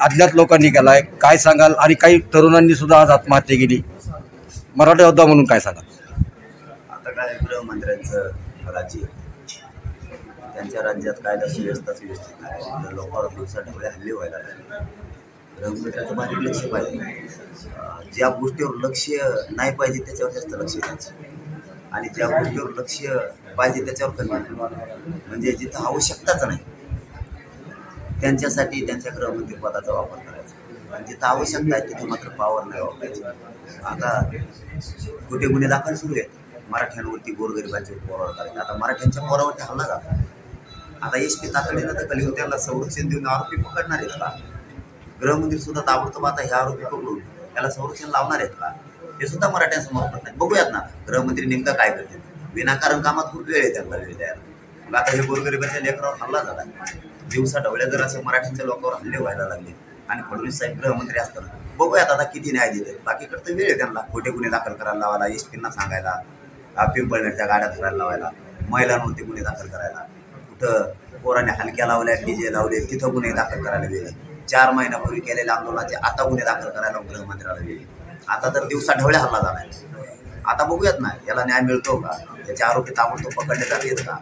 अज्ञात लोकांनी केलाय, काय सांगाल? आणि काही तरुणांनी सुद्धा आज आत्महत्या केली, मराठा योद्धा म्हणून काय सांगाल? आता काय गृहमंत्र्यांचं राज्य, त्यांच्या राज्यात कायदा सुव्यवस्थाच व्यवस्थित नाही, लोकांवर दिवसाढवळे हल्ले व्हायला लागले. गृहमंत्र्याचं बारीक लक्ष पाहिजे, ज्या गोष्टीवर लक्ष नाही पाहिजे त्याच्यावर जास्त लक्ष द्यायचं आणि ज्या गोष्टीवर लक्ष पाहिजे त्याच्यावर कमी, म्हणजे जिथं आवश्यकताच नाही त्यांच्यासाठी त्यांच्या गृहमंत्री पदाचा वापर करायचा आणि जिथं आवश्यकता आहे तिथे मात्र पावर नाही वापरायची. आता कुठे गुन्हे दाखल सुरू आहेत मराठ्यांवरती, गोरगरिबांचे पोरावर करायचे. आता मराठ्यांच्या पोरावरती हल्ला झाला, आता SP तातडीनं दखल घेऊन त्याला संरक्षण देऊन आरोपी पकडणार आहेत का? गृहमंत्री सुद्धा ताबडतोब आता हे आरोपी पकडून त्याला संरक्षण लावणार आहेत का? हे सुद्धा मराठ्यांसमोर नाही. बघूयात ना गृहमंत्री नेमकं काय करते. विनाकारण कामात खूप वेळ आहे त्यांना, वेळ द्यायला. मग आता हे गोरगरिबांच्या लेकरावर हल्ला झाला, दिवसा ढवळ्या जर असे मराठ्यांच्या लोकांवर हल्ले व्हायला लागले आणि फडणवीस साहेब गृहमंत्री असताना, बघूयात आता किती न्याय देते. बाकीकडे तर वेळ आहे त्यांना खोटे गुन्हे दाखल करायला लावायला, SP सांगायला, पिंपळनेरच्या गाड्या धरायला लावायला, महिलांवरती गुन्हे दाखल करायला, कुठं पोराने हलक्या लावल्या, DJ लावले तिथं गुन्हे दाखल करायला वेळ. 4 महिन्यापूर्वी केलेल्या आंदोलनाचे आता गुन्हे दाखल करायला गृहमंत्र्याला वेळ. आता तर दिवसा ढवळ्या हल्ला झाला. आता बघूयात ना याला न्याय मिळतो का? त्याचे आरोपी ताबडतोब पकडले जातात का?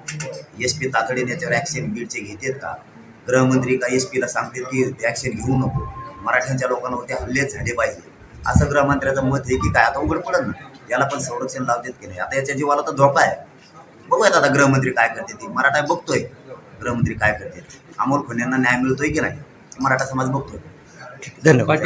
SP तातडीने याच्यावर ॲक्शन बीडचे घेतात का? गृहमंत्री का SP सांगतील की ॲक्शन घेऊ नको, मराठ्यांच्या लोकांवरती हल्लेच झाले पाहिजे, असं गृहमंत्र्याचं मत आहे की काय? आता उघड पडत ना याला पण संरक्षण लावतात की नाही. आता याच्या जीवाला तर धोका आहे. बघूयात आता गृहमंत्री काय करते. ती मराठा बघतोय गृहमंत्री काय करते. अमोल खन्यांना न्याय मिळतोय की नाही मराठा समाज बघतोय. धन्यवाद.